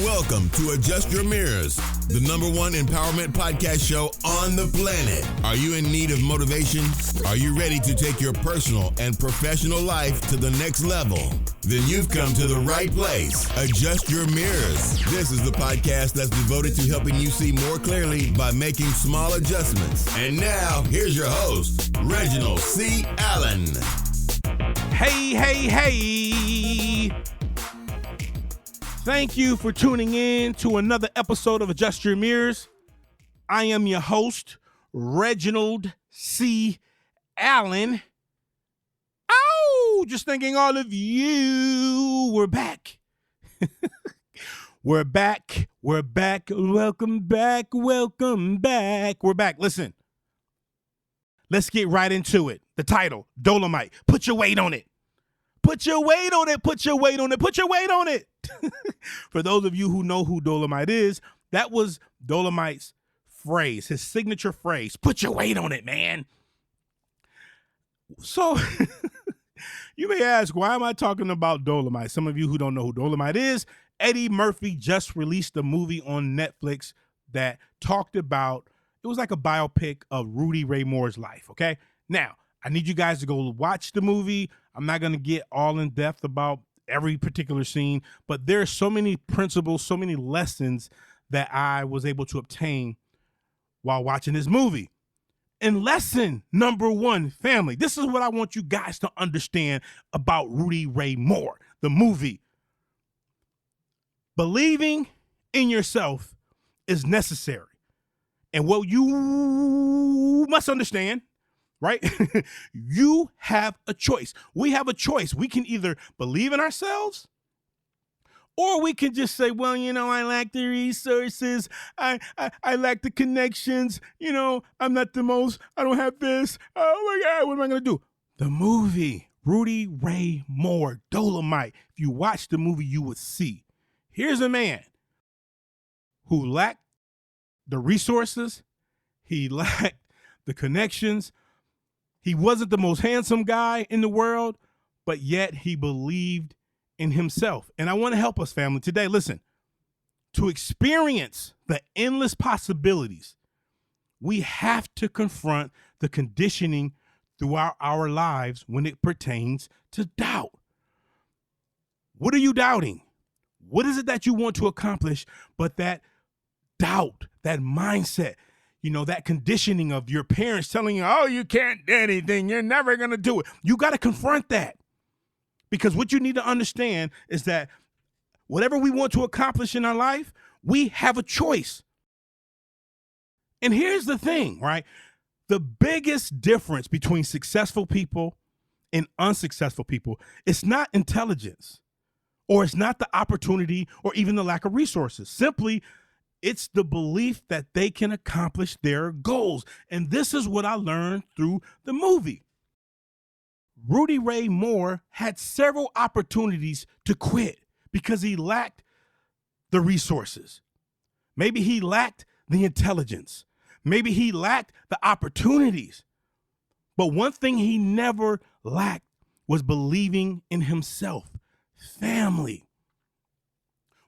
Welcome to Adjust Your Mirrors, the #1 empowerment podcast show on the planet. Are you in need of motivation? Are you ready to take your personal and professional life to the next level? Then you've come to the right place. Adjust Your Mirrors. This is the podcast that's devoted to helping you see more clearly by making small adjustments. And now, here's your host, Reginald C. Allen. Hey. Thank you for tuning in to another episode of Adjust Your Mirrors. I am your host, Reginald C. Allen. Oh, just thanking all of you. We're back. We're back. Welcome back. We're back. Listen, let's get right into it. The title, Dolemite. Put your weight on it. Put your weight on it. For those of you who know who Dolemite is, that was Dolemite's phrase, his signature phrase. Put your weight on it, man. So you may ask, why am I talking about Dolemite? Some of you who don't know who Dolemite is, Eddie Murphy just released a movie on Netflix that talked about, it was like a biopic of Rudy Ray Moore's life, okay? Now, I need you guys to go watch the movie. I'm not going to get all in depth about every particular scene, but there are so many principles, so many lessons that I was able to obtain while watching this movie. And lesson number 1, family, this is what I want you guys to understand about Rudy Ray Moore, the movie. Believing in yourself is necessary. And what you must understand, right? You have a choice. We have a choice. We can either believe in ourselves, or we can just say, well, I lack the resources. I lack the connections. I'm not the most. I don't have this. Oh my God, what am I going to do? The movie, Rudy Ray Moore, Dolemite. If you watch the movie, you would see. Here's a man who lacked the resources. He lacked the connections. He wasn't the most handsome guy in the world, but yet he believed in himself. And I want to help us, family, today. Listen, to experience the endless possibilities, we have to confront the conditioning throughout our lives when it pertains to doubt. What are you doubting? What is it that you want to accomplish, but that doubt, that mindset, that conditioning of your parents telling you, oh, you can't do anything. You're never going to do it. You got to confront that, because what you need to understand is that whatever we want to accomplish in our life, we have a choice. And here's the thing, right? The biggest difference between successful people and unsuccessful people, it's not intelligence, or it's not the opportunity, or even the lack of resources. Simply, it's the belief that they can accomplish their goals. And this is what I learned through the movie. Rudy Ray Moore had several opportunities to quit because he lacked the resources. Maybe he lacked the intelligence. Maybe he lacked the opportunities. But one thing he never lacked was believing in himself. Family,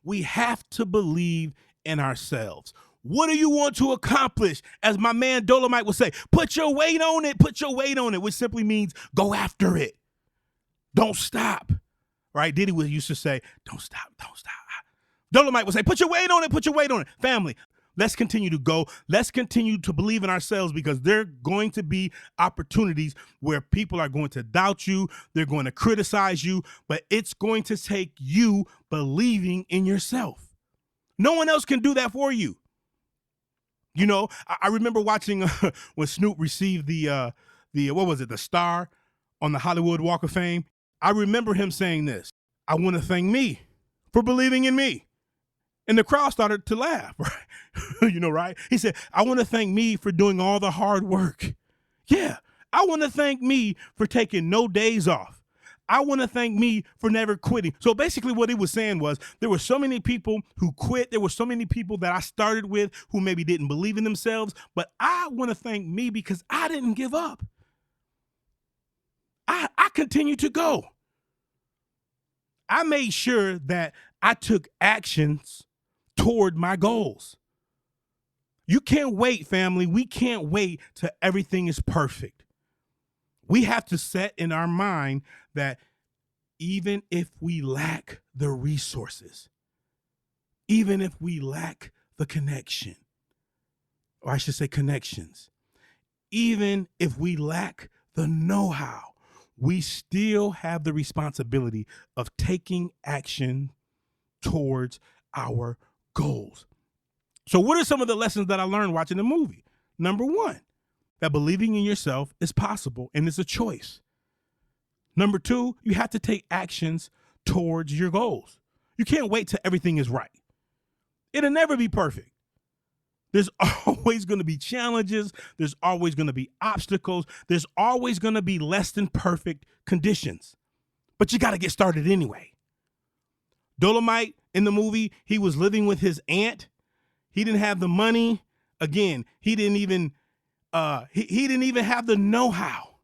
we have to believe in ourselves. What do you want to accomplish? As my man Dolemite would say, put your weight on it, which simply means go after it. Don't stop, right? Diddy used to say, don't stop. Dolemite would say, put your weight on it. Family, let's continue to go. Let's continue to believe in ourselves, because there are going to be opportunities where people are going to doubt you. They're going to criticize you, but it's going to take you believing in yourself. No one else can do that for you. I remember watching when Snoop received the star on the Hollywood Walk of Fame. I remember him saying this: I want to thank me for believing in me. And the crowd started to laugh, right? Right? He said, I want to thank me for doing all the hard work. Yeah, I want to thank me for taking no days off. I want to thank me for never quitting. So basically what he was saying was, there were so many people who quit. There were so many people that I started with who maybe didn't believe in themselves, but I want to thank me because I didn't give up. I continued to go. I made sure that I took actions toward my goals. You can't wait, family. We can't wait till everything is perfect. We have to set in our mind that even if we lack the resources, even if we lack the connection, or I should say connections, even if we lack the know-how, we still have the responsibility of taking action towards our goals. So what are some of the lessons that I learned watching the movie? Number one, that believing in yourself is possible and it's a choice. Number two, you have to take actions towards your goals. You can't wait till everything is right. It'll never be perfect. There's always going to be challenges. There's always going to be obstacles. There's always going to be less than perfect conditions. But you got to get started anyway. Dolemite in the movie, he was living with his aunt. He didn't have the money. Again, he didn't even have the know-how.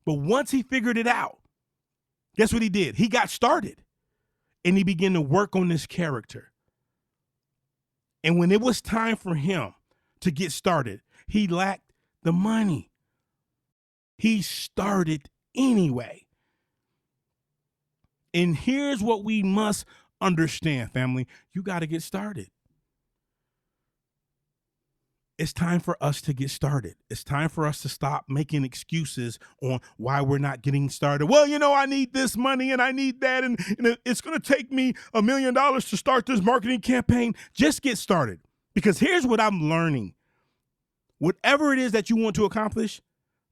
But once he figured it out, guess what he did? He got started and he began to work on this character. And when it was time for him to get started, he lacked the money. He started anyway. And here's what we must understand, family. You got to get started. It's time for us to get started. It's time for us to stop making excuses on why we're not getting started. Well, I need this money and I need that. And it's going to take me $1 million to start this marketing campaign. Just get started. Because here's what I'm learning. Whatever it is that you want to accomplish,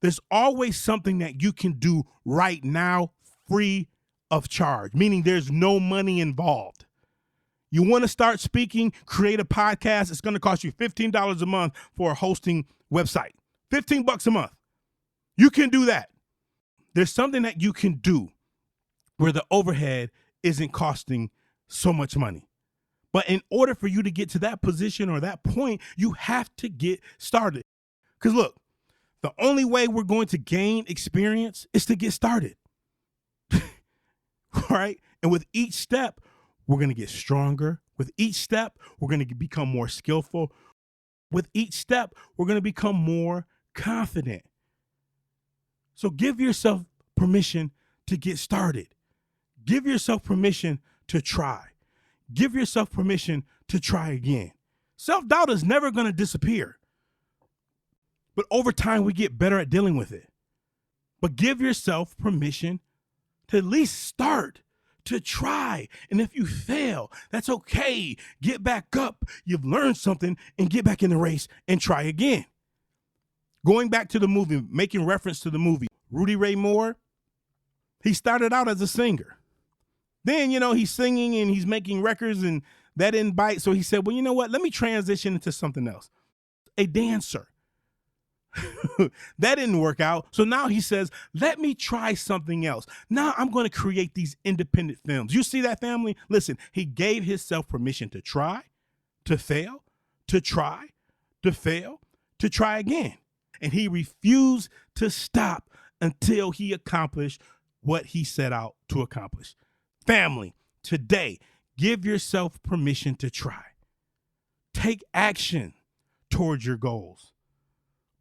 there's always something that you can do right now free of charge, meaning there's no money involved. You want to start speaking, create a podcast. It's going to cost you $15 a month for a hosting website. $15 a month. You can do that. There's something that you can do where the overhead isn't costing so much money. But in order for you to get to that position or that point, you have to get started. Because look, the only way we're going to gain experience is to get started. Right? And with each step, we're going to get stronger. With each step, we're going to become more skillful. With each step, we're going to become more confident. So give yourself permission to get started. Give yourself permission to try. Give yourself permission to try again. Self-doubt is never going to disappear. But over time, we get better at dealing with it. But give yourself permission to at least start, to try. And if you fail, that's okay. Get back up. You've learned something and get back in the race and try again. Going back to the movie, making reference to the movie, Rudy Ray Moore, he started out as a singer. Then, he's singing and he's making records and that didn't bite. So he said, well, you know what? Let me transition into something else. A dancer. That didn't work out. So now he says, let me try something else. Now I'm going to create these independent films. You see that, family? Listen, he gave himself permission to try, to fail, to try, to fail, to try again. And he refused to stop until he accomplished what he set out to accomplish. Family, today, give yourself permission to try. Take action towards your goals.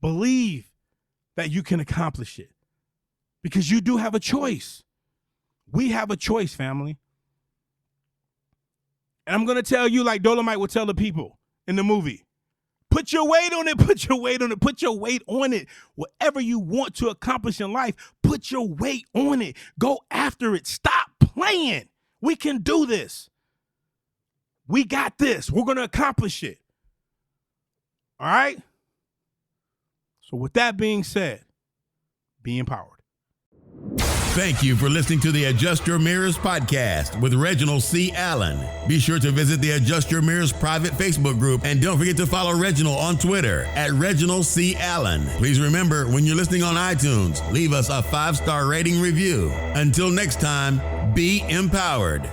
Believe that you can accomplish it because you do have a choice. We have a choice, family. And I'm going to tell you like Dolemite would tell the people in the movie, put your weight on it, put your weight on it, put your weight on it. Whatever you want to accomplish in life, put your weight on it. Go after it. Stop playing. We can do this. We got this. We're going to accomplish it. All right? So with that being said, be empowered. Thank you for listening to the Adjust Your Mirrors podcast with Reginald C. Allen. Be sure to visit the Adjust Your Mirrors private Facebook group and don't forget to follow Reginald on Twitter at Reginald C. Allen. Please remember, when you're listening on iTunes, leave us a 5-star rating review. Until next time, be empowered.